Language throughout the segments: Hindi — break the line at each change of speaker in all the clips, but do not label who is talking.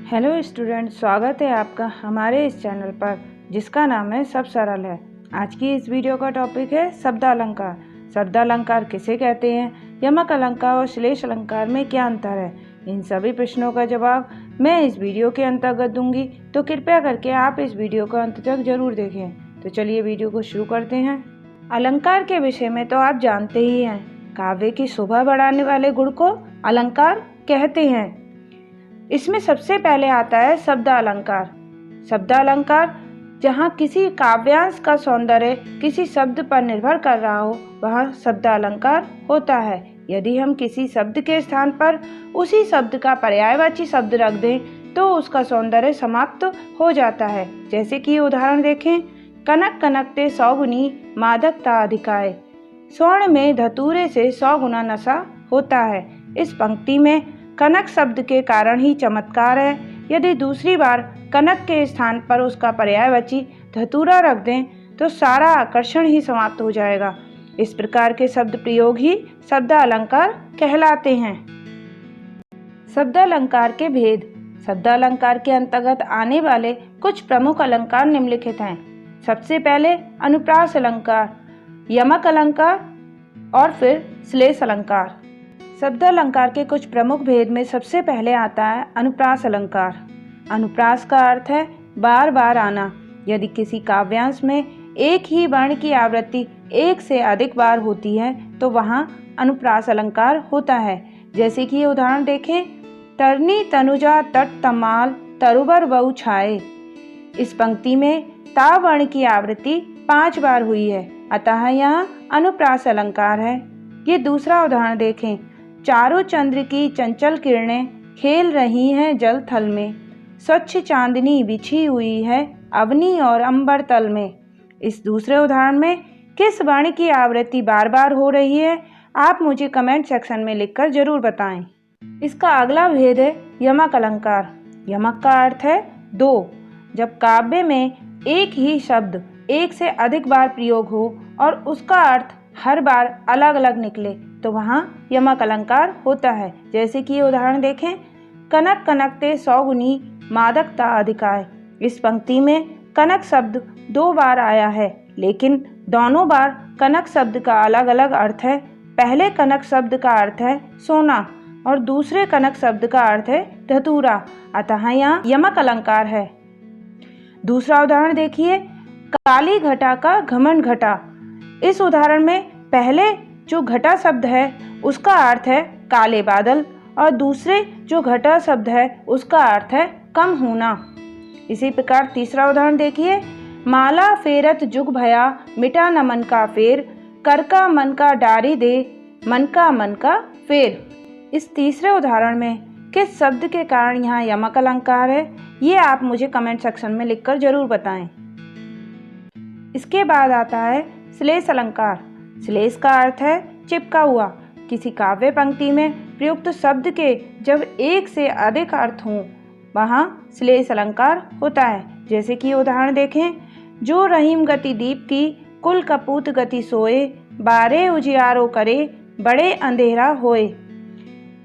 हेलो स्टूडेंट, स्वागत है आपका हमारे इस चैनल पर जिसका नाम है सब सरल है। आज की इस वीडियो का टॉपिक है शब्दालंकार। शब्दालंकार किसे कहते हैं, यमक अलंकार और श्लेष अलंकार में क्या अंतर है, इन सभी प्रश्नों का जवाब मैं इस वीडियो के अंतर्गत दूंगी, तो कृपया करके आप इस वीडियो को अंत तक जरूर देखें। तो चलिए वीडियो को शुरू करते हैं। अलंकार के विषय में तो आप जानते ही हैं, काव्य की शोभा बढ़ाने वाले गुण को अलंकार कहते हैं। इसमें सबसे पहले आता है शब्दालंकार। शब्दालंकार जहाँ किसी काव्यांश का सौंदर्य किसी शब्द पर निर्भर कर रहा हो, वह शब्दालंकार होता है। यदि हम किसी शब्द के स्थान पर उसी शब्द का पर्यायवाची शब्द रख दें तो उसका सौंदर्य समाप्त हो जाता है। जैसे कि उदाहरण देखें, कनक कनकते 100 गुनी मादकता अधिकाय। स्वर्ण में धतूरे से 100 गुना नशा होता है। इस पंक्ति में कनक शब्द के कारण ही चमत्कार है। यदि दूसरी बार कनक के स्थान पर उसका पर्यायवाची धतूरा रख दें तो सारा आकर्षण ही समाप्त हो जाएगा। इस प्रकार के शब्द प्रयोग ही शब्दालंकार कहलाते हैं। शब्दालंकार के भेद। शब्दालंकार के अंतर्गत आने वाले कुछ प्रमुख अलंकार निम्नलिखित हैं। सबसे पहले अनुप्रास अलंकार, यमक अलंकार और फिर श्लेष अलंकार। शब्दालंकार के कुछ प्रमुख भेद में सबसे पहले आता है अनुप्रास अलंकार। अनुप्रास का अर्थ है बार बार आना। यदि किसी काव्यांश में एक ही वर्ण की आवृत्ति एक से अधिक बार होती है तो वहाँ अनुप्रास अलंकार होता है। जैसे कि उदाहरण देखें, तरनी तनुजा तट तमाल तरुबर बहु छाए। इस पंक्ति में ता वर्ण की आवृत्ति 5 बार हुई है, अतः यह अनुप्रास अलंकार है। ये दूसरा उदाहरण देखें, चारों चंद्र की चंचल किरणें खेल रही हैं जल थल में। स्वच्छ चांदनी बिछी हुई है अवनी और अंबर तल में। इस दूसरे उदाहरण में किस वर्ण की आवृत्ति बार बार हो रही है, आप मुझे कमेंट सेक्शन में लिखकर जरूर बताएं। इसका अगला भेद है यमक अलंकार। यमक का अर्थ है 2। जब काव्य में एक ही शब्द एक से अधिक बार प्रयोग हो और उसका अर्थ हर बार अलग अलग निकले तो वहाँ यमक अलंकार होता है। जैसे कि उदाहरण देखें, कनक कनकते 100 गुनी मादकता अधिकाय। इस पंक्ति में कनक शब्द 2 बार आया है, लेकिन दोनों बार कनक शब्द का अलग अलग अर्थ है। पहले कनक शब्द का अर्थ है सोना और दूसरे कनक शब्द का अर्थ है धतूरा, अतः यहाँ यमक अलंकार है। दूसरा उदाहरण देखिए, काली घटा का घमंड घटा। इस उदाहरण में पहले जो घटा शब्द है उसका अर्थ है काले बादल और दूसरे जो घटा शब्द है उसका अर्थ है कम होना। इसी प्रकार तीसरा उदाहरण देखिए, माला फेरत जुग भया मिटा न मन का फेर, कर का मन का डारी दे मन का फेर। इस तीसरे उदाहरण में किस शब्द के कारण यहाँ यमक अलंकार है, ये आप मुझे कमेंट सेक्शन में लिखकर जरूर बताएं। इसके बाद आता है श्लेष अलंकार। श्लेष का अर्थ है चिपका हुआ। किसी काव्य पंक्ति में प्रयुक्त शब्द के जब एक से अधिक अर्थ हों वहाँ श्लेष अलंकार होता है। जैसे कि उदाहरण देखें, जो रहीम गति दीप की कुल कपूत गति सोए, बारे उजियारो करे बड़े अंधेरा होए।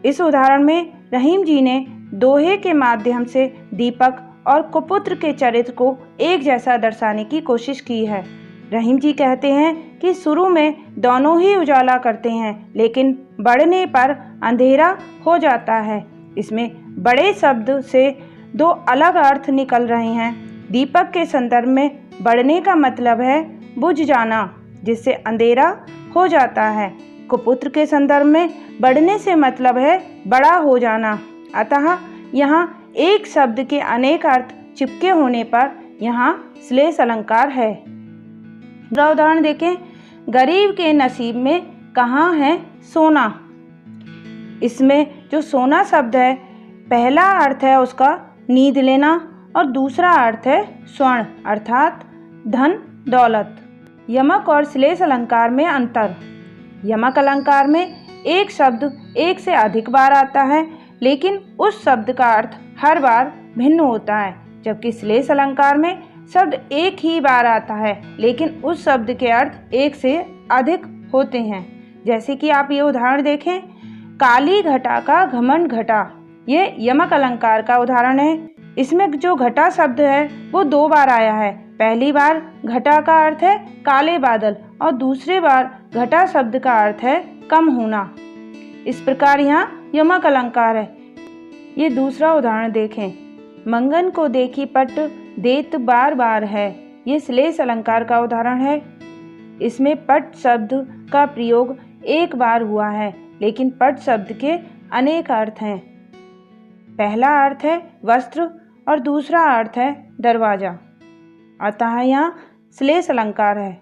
इस उदाहरण में रहीम जी ने दोहे के माध्यम से दीपक और कुपुत्र के चरित्र को एक जैसा दर्शाने की कोशिश की है। रहीम जी कहते हैं कि शुरू में दोनों ही उजाला करते हैं, लेकिन बढ़ने पर अंधेरा हो जाता है। इसमें बड़े शब्द से 2 अलग अर्थ निकल रहे हैं। दीपक के संदर्भ में बढ़ने का मतलब है बुझ जाना, जिससे अंधेरा हो जाता है। कुपुत्र के संदर्भ में बढ़ने से मतलब है बड़ा हो जाना, अतः यहाँ एक शब्द के अनेक अर्थ चिपके होने पर यहाँ श्लेष अलंकार है। दूसरा उदाहरण देखें, गरीब के नसीब में कहाँ है सोना। इसमें जो सोना शब्द है, पहला अर्थ है उसका नींद लेना और दूसरा अर्थ है स्वर्ण अर्थात धन दौलत। यमक और श्लेष अलंकार में अंतर। यमक अलंकार में एक शब्द एक से अधिक बार आता है, लेकिन उस शब्द का अर्थ हर बार भिन्न होता है। जबकि श्लेष अलंकार में शब्द एक ही बार आता है, लेकिन उस शब्द के अर्थ एक से अधिक होते हैं। जैसे कि आप ये उदाहरण देखें, काली घटा का घमंड घटा। ये यमक अलंकार का उदाहरण है। इसमें जो घटा शब्द है वो 2 बार आया है। पहली बार घटा का अर्थ है काले बादल और दूसरी बार घटा शब्द का अर्थ है कम होना। इस प्रकार यहाँ यमक अलंकार है। ये दूसरा उदाहरण देखें। मंगन को देखी पट देत बार बार है। ये श्लेष अलंकार का उदाहरण है। इसमें पट शब्द का प्रयोग एक बार हुआ है, लेकिन पट शब्द के अनेक अर्थ हैं। पहला अर्थ है वस्त्र और दूसरा अर्थ है दरवाजा, अतः यहाँ श्लेष अलंकार है।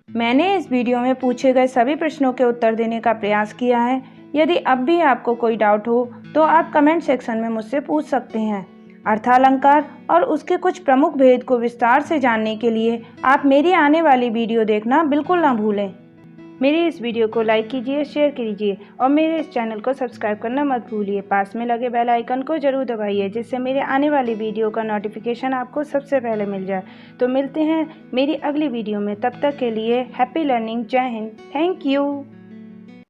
मैंने इस वीडियो में पूछे गए सभी प्रश्नों के उत्तर देने का प्रयास किया है। यदि अब भी आपको कोई डाउट हो तो आप कमेंट सेक्शन में मुझसे पूछ सकते हैं। अर्थालंकार और उसके कुछ प्रमुख भेद को विस्तार से जानने के लिए आप मेरी आने वाली वीडियो देखना बिल्कुल ना भूलें। मेरी इस वीडियो को लाइक कीजिए, शेयर कीजिए और मेरे इस चैनल को सब्सक्राइब करना मत भूलिए। पास में लगे बेल आइकन को जरूर दबाइए, जिससे मेरे आने वाली वीडियो का नोटिफिकेशन आपको सबसे पहले मिल जाए। तो मिलते हैं मेरी अगली वीडियो में, तब तक के लिए हैप्पी लर्निंग। जय हिंद। Thank you.